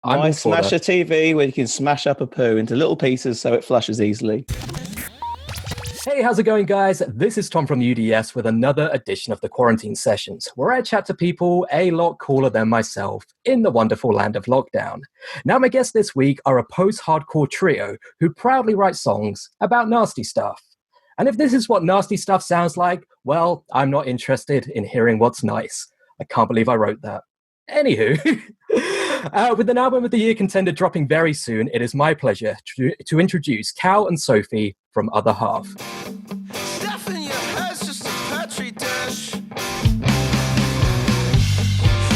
My Smasher TV, where you can smash up a poo into little pieces so it flushes easily. Hey, how's it going, guys? This is Tom from UDS with another edition of the Quarantine Sessions, where I chat to people a lot cooler than myself in the wonderful land of lockdown. Now, my guests this week are a post-hardcore trio who proudly write songs about nasty stuff. And if this is what nasty stuff sounds like, well, I'm not interested in hearing what's nice. I can't believe I wrote that. Anywho, with an album of the year contender dropping very soon, it is my pleasure to introduce Cal and Sophie from Other Half. Stuff in your head's just a petri dish.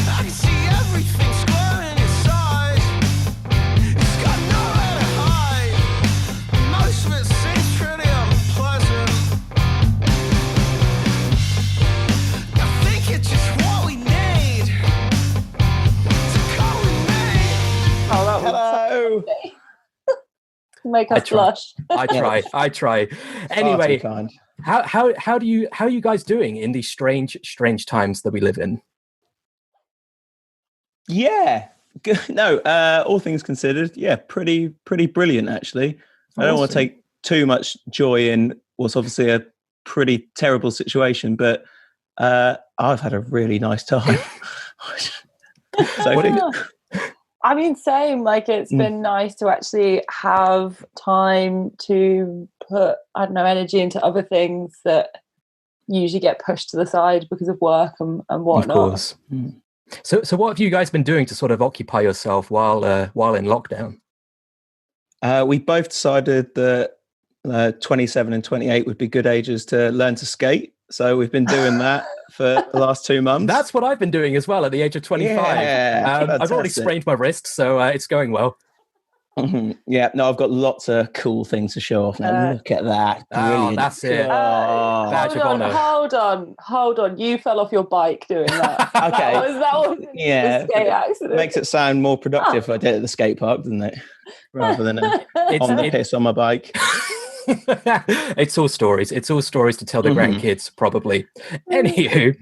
I can see everything squirming inside. It's got nowhere to hide. Most of it seems pretty unpleasant. I think it's just what we need. Hello. Make us blush. I try. Anyway, how are you guys doing in these strange times that we live in? Yeah. No, all things considered, yeah, pretty brilliant actually. Awesome. I don't want to take too much joy in what's obviously a pretty terrible situation, but I've had a really nice time. I mean, same. Like, it's been nice to actually have time to put, I don't know, energy into other things that usually get pushed to the side because of work and whatnot. Of course. So what have you guys been doing to sort of occupy yourself while in lockdown? We both decided that 27 and 28 would be good ages to learn to skate. So we've been doing that for the last 2 months. That's what I've been doing as well at the age of 25. Yeah, I've already sprained my wrist, so it's going well. Mm-hmm. Yeah, no, I've got lots of cool things to show off now. Look at that. Brilliant. Oh, that's it. Badge of honor. Hold on. You fell off your bike doing that. Okay. that was yeah, the skate accident. Makes it sound more productive if I did it at the skate park, doesn't it? Rather than on the piss on my bike. It's all stories to tell the grandkids, probably. Anywho,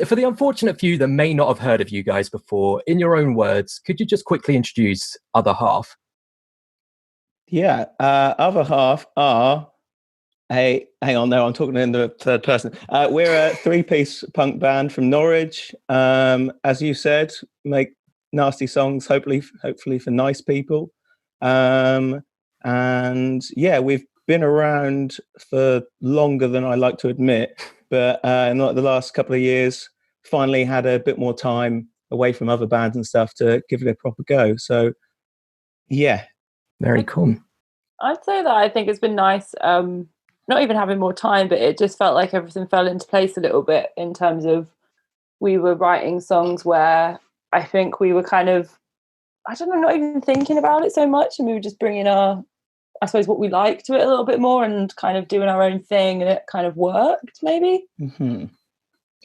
for the unfortunate few that may not have heard of you guys before, in your own words, could you just quickly introduce Other Half? Yeah, Other Half are hang on, no, I'm talking in the third person. We're a 3-piece punk band from Norwich. As you said, make nasty songs, hopefully for nice people. And yeah, we've been around for longer than I like to admit, but in like the last couple of years, finally had a bit more time away from other bands and stuff to give it a proper go. So, yeah. Very cool. I'd say that I think it's been nice, not even having more time, but it just felt like everything fell into place a little bit in terms of we were writing songs where I think we were kind of, I don't know, not even thinking about it so much, and we were just bringing I suppose what we like to it a little bit more and kind of doing our own thing, and it kind of worked maybe. Mm-hmm.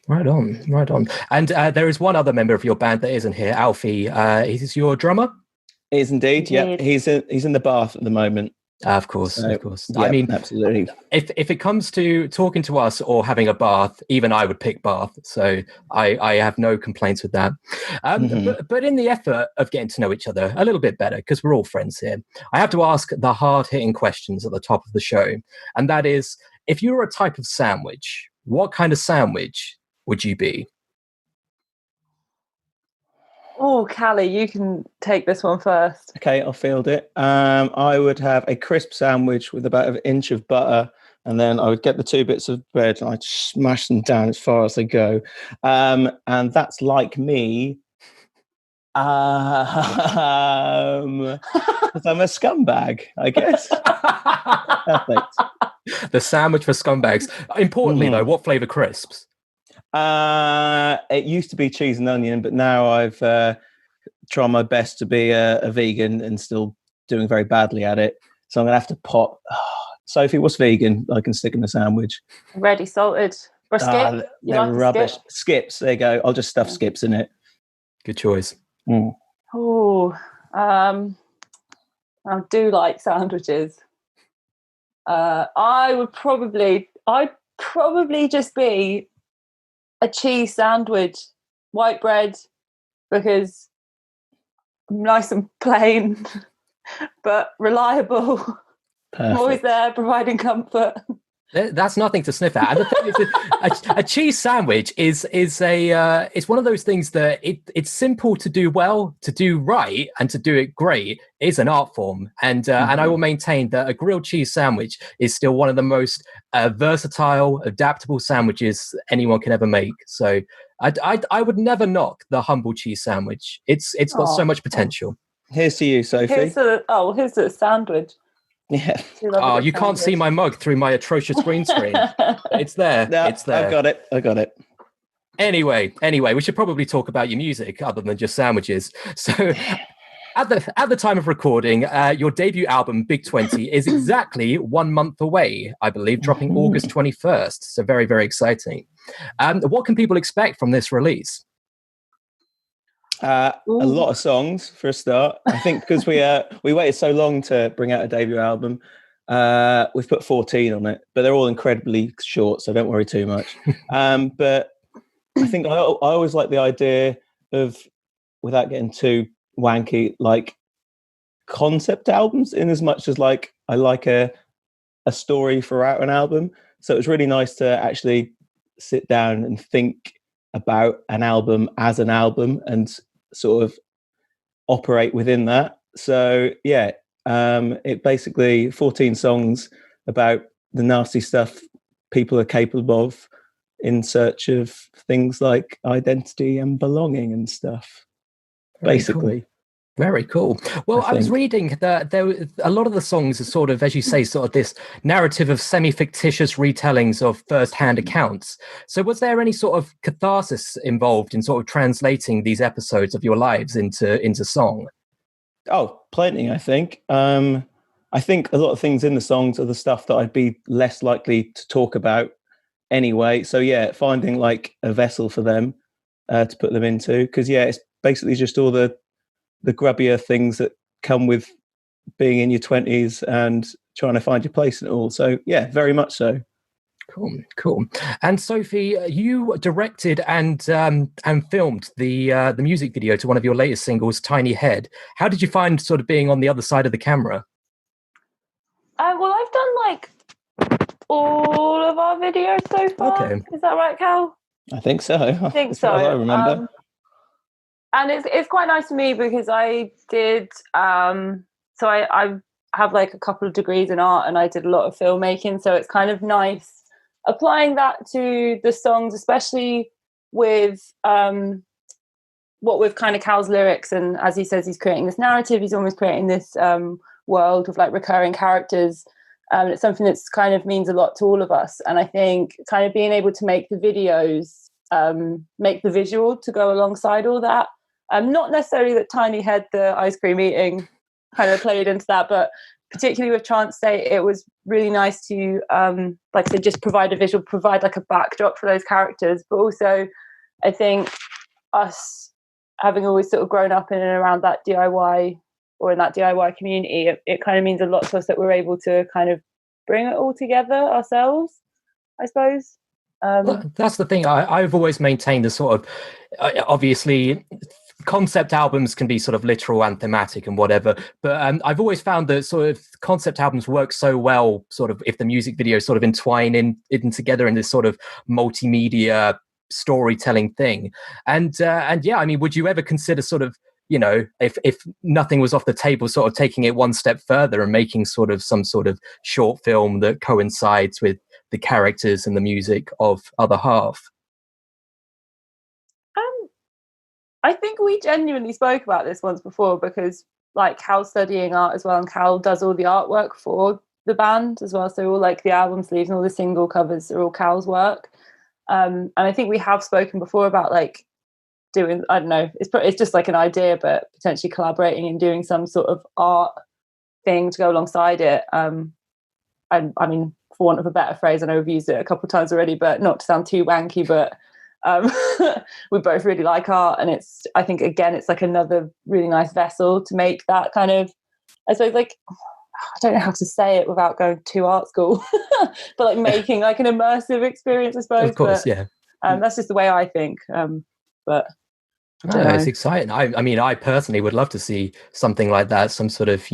Right on. And there is one other member of your band that isn't here, Alfie. He's your drummer? He is indeed. Yeah, he's in the bath at the moment. Of course. Yeah, I mean, absolutely. If it comes to talking to us or having a bath, even I would pick bath. So I have no complaints with that. But in the effort of getting to know each other a little bit better, because we're all friends here, I have to ask the hard-hitting questions at the top of the show. And that is, if you were a type of sandwich, what kind of sandwich would you be? Oh, Callie, you can take this one first. Okay, I'll field it. I would have a crisp sandwich with about an inch of butter, and then I would get the 2 bits of bread and I'd smash them down as far as they go. And that's like me. Because I'm a scumbag, I guess. Perfect. The sandwich for scumbags. Importantly, though, what flavour crisps? It used to be cheese and onion, but now I've tried my best to be a vegan and still doing very badly at it. So I'm going to have to pot. Sophie, what's vegan I can stick in a sandwich? Ready salted. Or skip? They're rubbish. Skip? Skips, there you go. I'll just stuff skips in it. Good choice. Oh, I do like sandwiches. I'd probably just be a cheese sandwich, white bread, because nice and plain, but reliable. I'm always Perfect. there providing comfort. That's nothing to sniff at. And the thing is, a cheese sandwich is it's one of those things that it's simple to do well, to do right, and to do it great is an art form. And I will maintain that a grilled cheese sandwich is still one of the most versatile, adaptable sandwiches anyone can ever make. So I would never knock the humble cheese sandwich. It's got so much potential. Here's to you, Sophie. Here's the sandwich. Yeah. Oh, you can't see my mug through my atrocious green screen. It's there. No, It's there. I got it. Anyway, we should probably talk about your music other than just sandwiches. So at the time of recording, your debut album, Big 20, is exactly 1 month away, I believe, dropping August 21st. So very, very exciting. What can people expect from this release? A lot of songs for a start. I think because we waited so long to bring out a debut album, we've put 14 on it, but they're all incredibly short, so don't worry too much. But I think I always like the idea of, without getting too wanky, like concept albums, in as much as like I like a story throughout an album. So it was really nice to actually sit down and think about an album as an album and sort of operate within that. So yeah, it basically 14 songs about the nasty stuff people are capable of in search of things like identity and belonging and stuff. Very basically. Cool. Very cool. Well, I was reading that a lot of the songs are sort of, as you say, sort of this narrative of semi-fictitious retellings of first-hand accounts. So was there any sort of catharsis involved in sort of translating these episodes of your lives into song? Oh, plenty, I think. I think a lot of things in the songs are the stuff that I'd be less likely to talk about anyway. So yeah, finding like a vessel for them to put them into. Because yeah, it's basically just all the grubbier things that come with being in your 20s and trying to find your place in it all. So yeah, very much so. Cool. And Sophie, you directed and filmed the music video to one of your latest singles, Tiny Head. How did you find sort of being on the other side of the camera? Well, I've done like all of our videos so far. Okay. Is that right, Cal? I think so. I think so. I remember. And it's quite nice to me because I did so I have like a couple of degrees in art and I did a lot of filmmaking, so it's kind of nice applying that to the songs, especially with what with kind of Cal's lyrics. And as he says, he's creating this narrative, he's almost creating this world of like recurring characters. It's something that's kind of means a lot to all of us, and I think kind of being able to make the videos make the visual to go alongside all that. Not necessarily that Tiny Head, the ice cream eating, kind of played into that, but particularly with Trance State, it was really nice to, like I said, just provide a visual, provide like a backdrop for those characters. But also, I think us having always sort of grown up in and around that DIY or in that DIY community, it kind of means a lot to us that we're able to kind of bring it all together ourselves, I suppose. Well, that's the thing. I've always maintained the sort of, obviously, concept albums can be sort of literal and thematic and whatever, but I've always found that sort of concept albums work so well, sort of if the music videos sort of entwine in together in this sort of multimedia storytelling thing. And yeah, I mean, would you ever consider sort of, you know, if nothing was off the table, sort of taking it one step further and making sort of some sort of short film that coincides with the characters and the music of Other Half? I think we genuinely spoke about this once before, because like Cal's studying art as well, and Cal does all the artwork for the band as well. So all like the album sleeves and all the single covers are all Cal's work. And I think we have spoken before about like doing, I don't know, it's just like an idea, but potentially collaborating and doing some sort of art thing to go alongside it. I mean, for want of a better phrase, I know we've used it a couple of times already, but not to sound too wanky, but we both really like art, and I think again it's like another really nice vessel to make that kind of, I suppose, like, I don't know how to say it without going to art school, but like making like an immersive experience, I suppose. Of course, but, yeah. that's just the way I think. But Yeah, it's exciting. I mean, I personally would love to see something like that, some sort of,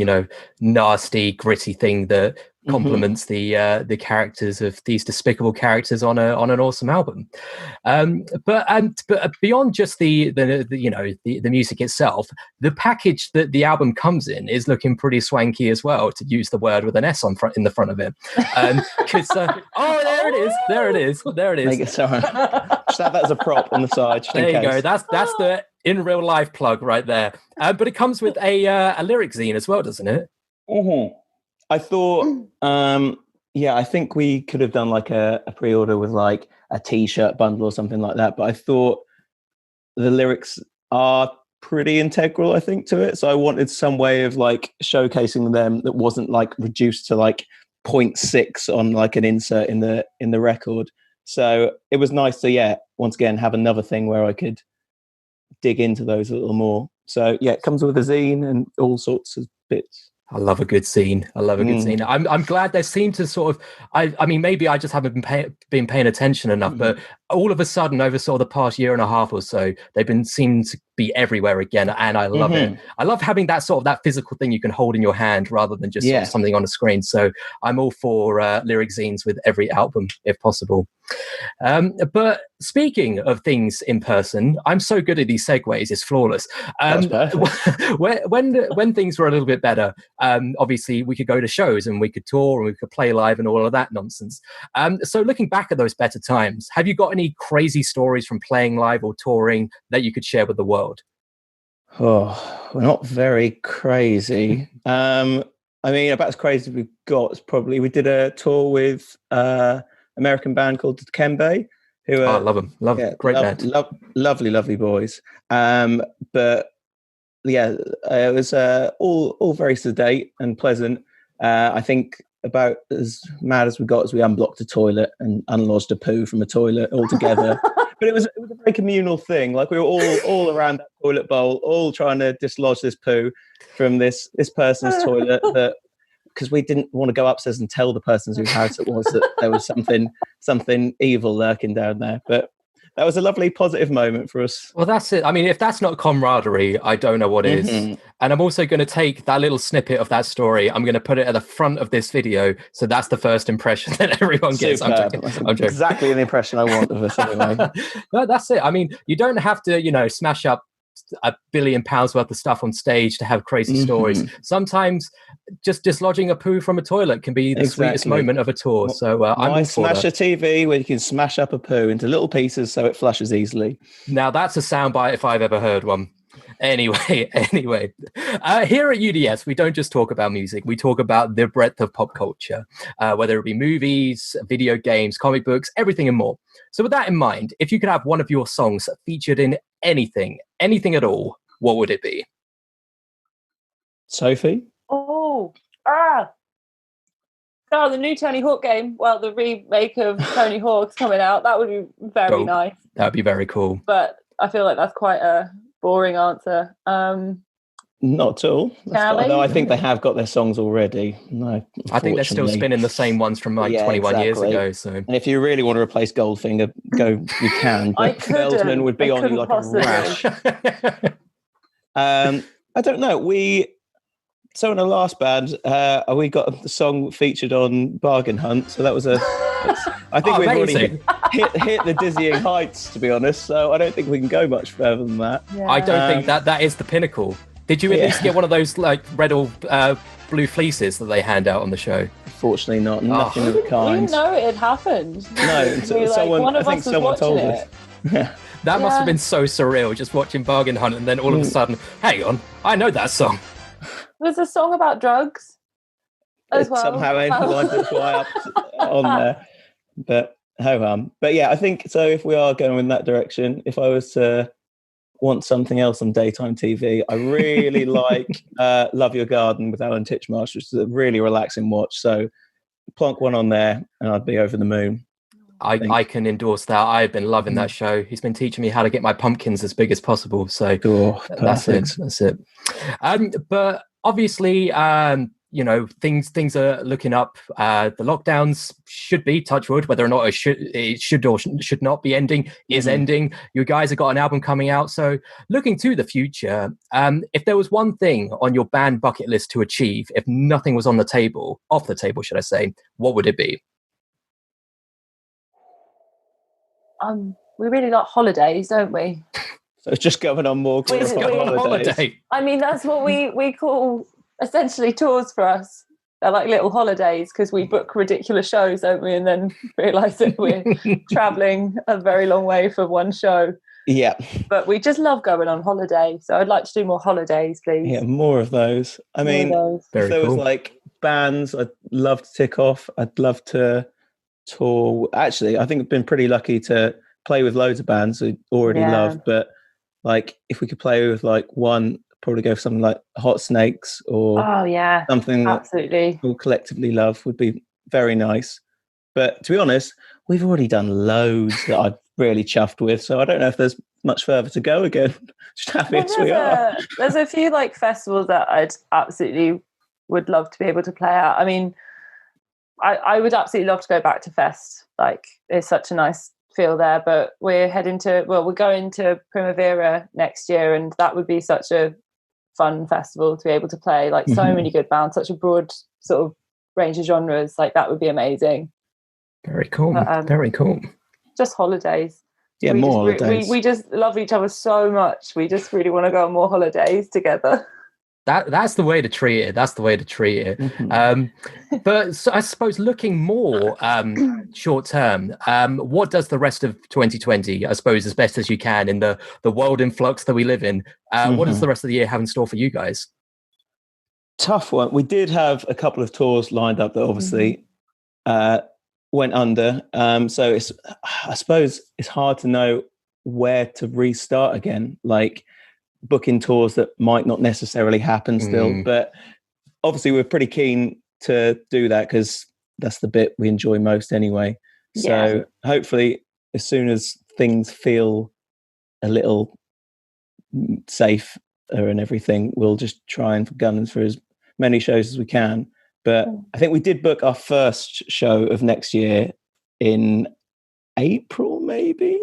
nasty, gritty thing that complements the characters of these despicable characters on an awesome album. But beyond just the music itself, the package that the album comes in is looking pretty swanky as well, to use the word with an S in the front of it. There it is. Make it sorry. Just have that as a prop on the side. Just There in you case. go. That's the in real life plug right there. But it comes with a lyric zine as well, doesn't it? Mm-hmm. I thought, I think we could have done like a pre-order with like a T-shirt bundle or something like that. But I thought the lyrics are pretty integral, I think, to it. So I wanted some way of like showcasing them that wasn't like reduced to like 0.6 on like an insert in the record. So it was nice to, once again, have another thing where I could dig into those a little more. So it comes with a zine and all sorts of bits. I love a good scene. I'm glad they seem to sort of. I mean, maybe I just haven't been paying attention enough, but all of a sudden, over sort of the past year and a half or so, they've been seeming to be everywhere again, and I love it. I love having that sort of that physical thing you can hold in your hand rather than just sort of something on a screen. So I'm all for lyric zines with every album, if possible. But speaking of things in person, I'm so good at these segues; it's flawless. That's perfect. When things were a little bit better, obviously we could go to shows and we could tour and we could play live and all of that nonsense. So looking back at those better times, have you got any crazy stories from playing live or touring that you could share with the world? Oh, we're not very crazy. I mean, about as crazy as we've got is probably we did a tour with American band called Kembe, who I love them. Great band. Lovely boys. But it was all very sedate and pleasant. I think about as mad as we got as we unblocked a toilet and unlodged a poo from a toilet altogether. But it was a very communal thing. Like we were all around that toilet bowl, all trying to dislodge this poo from this person's toilet, that because we didn't want to go upstairs and tell the person whose house it was that there was something evil lurking down there. But that was a lovely positive moment for us. Well, that's it. I mean, if that's not camaraderie, I don't know what is. And I'm also going to take that little snippet of that story. I'm going to put it at the front of this video. So that's the first impression that everyone gets. I'm joking. Exactly the impression I want of us anyway. No, that's it. I mean, you don't have to, smash up £1 billion worth of stuff on stage to have crazy stories. Sometimes just dislodging a poo from a toilet can be the sweetest moment of a tour. So I'm all for smash a TV where you can smash up a poo into little pieces so it flushes easily. Now that's a soundbite if I've ever heard one. Anyway, here at UDS, we don't just talk about music. We talk about the breadth of pop culture, whether it be movies, video games, comic books, everything and more. So with that in mind, if you could have one of your songs featured in anything at all, what would it be? Sophie? The new Tony Hawk game. Well, the remake of Tony Hawk's coming out. That would be very nice. That would be very cool. But I feel like that's quite a boring answer. Not at all. Although I think they have got their songs already. No, I think they're still spinning the same ones from 21 years ago. So, and if you really want to replace Goldfinger, you can. But Feldman would be on you like possibly. A rash. I don't know. So in our last band, we got the song featured on Bargain Hunt. So that was I think we've already hit the dizzying heights, to be honest. So I don't think we can go much further than that. Yeah. I don't think that is the pinnacle. Did you at least get one of those like red or blue fleeces that they hand out on the show? Fortunately not. Nothing of the kind. We didn't know it had happened. No, I think someone told us. That must have been so surreal, just watching Bargain Hunt and then all of a sudden, hang on, I know that song. There's a song about drugs as well. Somehow ended up on there. But ho-hum. But yeah, I think so. If we are going in that direction, if I was to want something else on daytime TV, I really like Love Your Garden with Alan Titchmarsh, which is a really relaxing watch. So plonk one on there and I'd be over the moon. I can endorse that. I've been loving that show. He's been teaching me how to get my pumpkins as big as possible. So that's it. But obviously, things are looking up. The lockdowns should be, touch wood, whether or not it should or should not be ending, is ending. You guys have got an album coming out. So looking to the future, if there was one thing on your band bucket list to achieve, if nothing was off the table, should I say, what would it be? We really like holidays, don't we? So it's just going on more holidays. I mean, that's what we call essentially tours for us. They're like little holidays because we book ridiculous shows, don't we? And then realise that we're travelling a very long way for one show. Yeah. But we just love going on holiday. So I'd like to do more holidays, please. Yeah, more of those. I mean, if there was like bands I'd love to tick off, I'd love to tour. Actually, I think I've been pretty lucky to play with loads of bands I already love. But like, if we could play with like one, probably go for something like Hot Snakes or something absolutely that we'll collectively love would be very nice. But to be honest, we've already done loads that I'm really chuffed with, so I don't know if there's much further to go again. Just happy as we are. There's a few like festivals that I'd absolutely would love to be able to play at. I mean, I would absolutely love to go back to Fest. Like, it's such a nice feel there, but we're going to Primavera next year, and that would be such a fun festival to be able to play like so many good bands, such a broad sort of range of genres. Like, that would be amazing. Very cool. Very cool. Just holidays. Yeah, holidays. We just love each other so much. We just really want to go on more holidays together. That's the way to treat it. That's the way to treat it. But so I suppose looking more short term, what does the rest of 2020, I suppose, as best as you can in the world in flux that we live in, what does the rest of the year have in store for you guys? Tough one. We did have a couple of tours lined up that obviously went under. So I suppose it's hard to know where to restart again. Like, booking tours that might not necessarily happen still, but obviously we're pretty keen to do that because that's the bit we enjoy most anyway. So hopefully as soon as things feel a little safer and everything, we'll just try and gun for as many shows as we can. But I think we did book our first show of next year in April, maybe.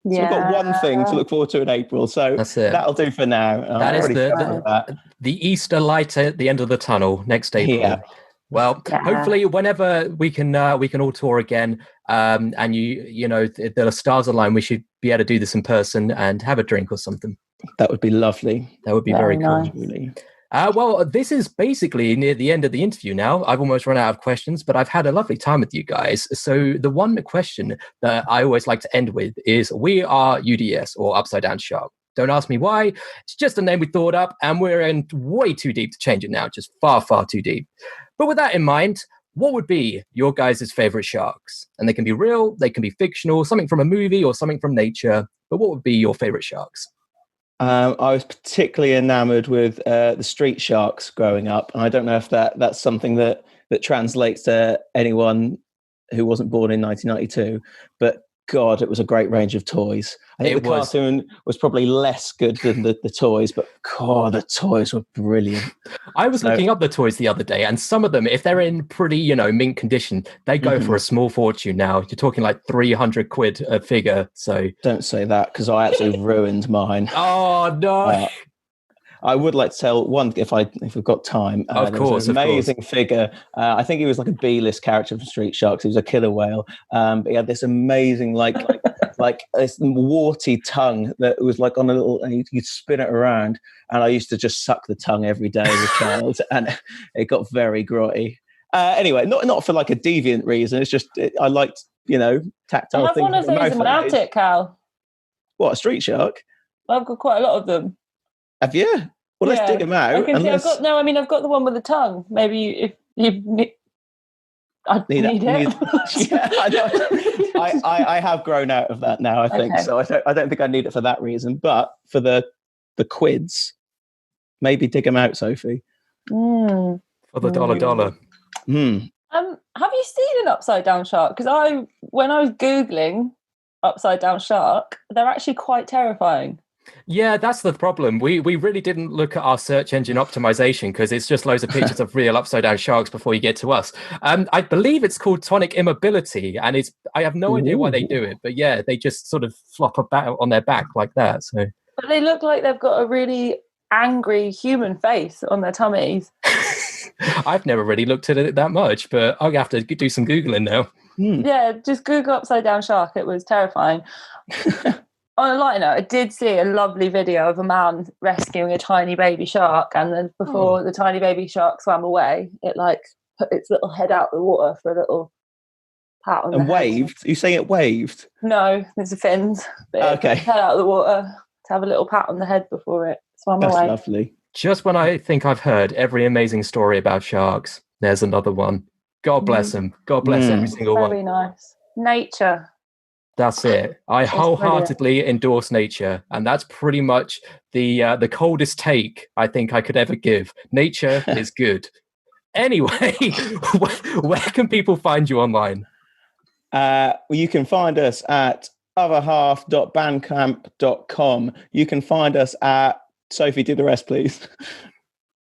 So we've got one thing to look forward to in April. So that'll do for now. That is the Easter light at the end of the tunnel next April. Yeah. Well, hopefully whenever we can all tour again, and the stars align, we should be able to do this in person and have a drink or something. That would be lovely. That would be very nice. Cool. Really. Well, this is basically near the end of the interview now. I've almost run out of questions, but I've had a lovely time with you guys. So the one question that I always like to end with is, we are UDS, or Upside Down Shark. Don't ask me why. It's just a name we thought up, and we're in way too deep to change it now, just far, far too deep. But with that in mind, what would be your guys' favorite sharks? And they can be real, they can be fictional, something from a movie or something from nature. But what would be your favorite sharks? I was particularly enamored with the street sharks growing up. And I don't know if that's something that translates to anyone who wasn't born in 1992, but God, it was a great range of toys. I think cartoon was probably less good than the toys, but God, the toys were brilliant. I was looking up the toys the other day, and some of them, if they're in pretty, mint condition, they go for a small fortune now. You're talking like 300 quid a figure. So don't say that, because I actually ruined mine. Oh no. I would like to tell one if we've got time. Of course, an amazing figure. I think he was like a B-list character from Street Sharks. He was a killer whale, but he had this amazing like this warty tongue that was like on a little, and you'd spin it around. And I used to just suck the tongue every day as a child, and it got very grotty. Anyway, not for like a deviant reason. It's just I liked tactile things. I have one of those in my attic, Cal. What, a street shark? I've got quite a lot of them. Have you? Well, let's dig them out. I've got the one with the tongue. Maybe if you need, I need it. I have grown out of that now, I think. Okay. So I don't think I need it for that reason. But for the quids, maybe dig them out, Sophie. For the $1. Have you seen an upside down shark? Because when I was Googling upside down shark, they're actually quite terrifying. Yeah, that's the problem. We really didn't look at our search engine optimization because it's just loads of pictures of real upside down sharks before you get to us. I believe it's called tonic immobility, and I have no idea why they do it, but yeah, they just sort of flop about on their back like that. So, But they look like they've got a really angry human face on their tummies. I've never really looked at it that much, but I'll have to do some Googling now. Yeah, just Google upside down shark. It was terrifying. On a lighter note, I did see a lovely video of a man rescuing a tiny baby shark, and then before the tiny baby shark swam away, it like put its little head out the water for a little pat on the And head. waved? You saying it waved? No, there's a fins. But it Okay. head out of the water to have a little pat on the head before it swam That's away. lovely. Just when I think I've heard every amazing story about sharks, there's another one. God bless them. God bless every single one. Very nice. Nature. That's it. I wholeheartedly endorse nature, and that's pretty much the coldest take I think I could ever give. Nature is good. Anyway, where can people find you online? Well, you can find us at otherhalf.bandcamp.com. You can find us at Sophie, do the rest, please.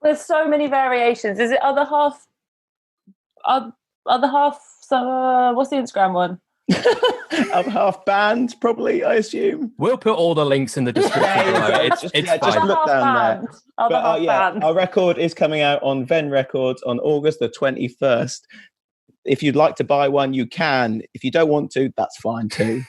There's so many variations. Is it other half? Other half. What's the Instagram one? Other half band, probably, I assume. We'll put all the links in the description below. It's Just fine. look down there. Band. Our record is coming out on Ven Records on August the 21st. If you'd like to buy one, you can. If you don't want to, that's fine too.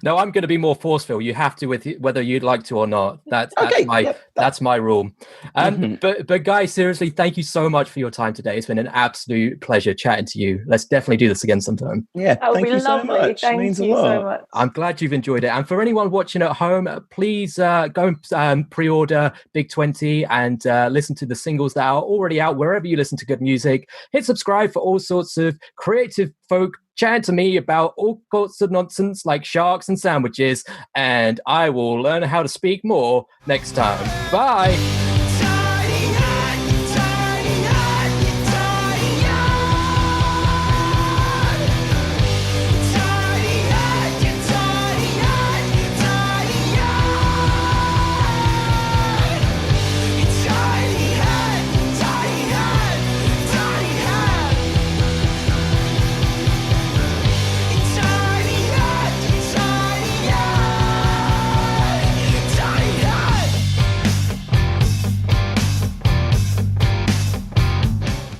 No, I'm going to be more forceful. You have to, whether you'd like to or not. That's my rule. But guys, seriously, thank you so much for your time today. It's been an absolute pleasure chatting to you. Let's definitely do this again sometime. Yeah, that would thank be you lovely. so much. Thank it means you a lot. so much. I'm glad you've enjoyed it. And for anyone watching at home, please go and pre-order Big 20 and listen to the singles that are already out wherever you listen to good music. Hit subscribe for all sorts of creative folk chatting to me about all sorts of nonsense like sharks and sandwiches, and I will learn how to speak more next time. Bye.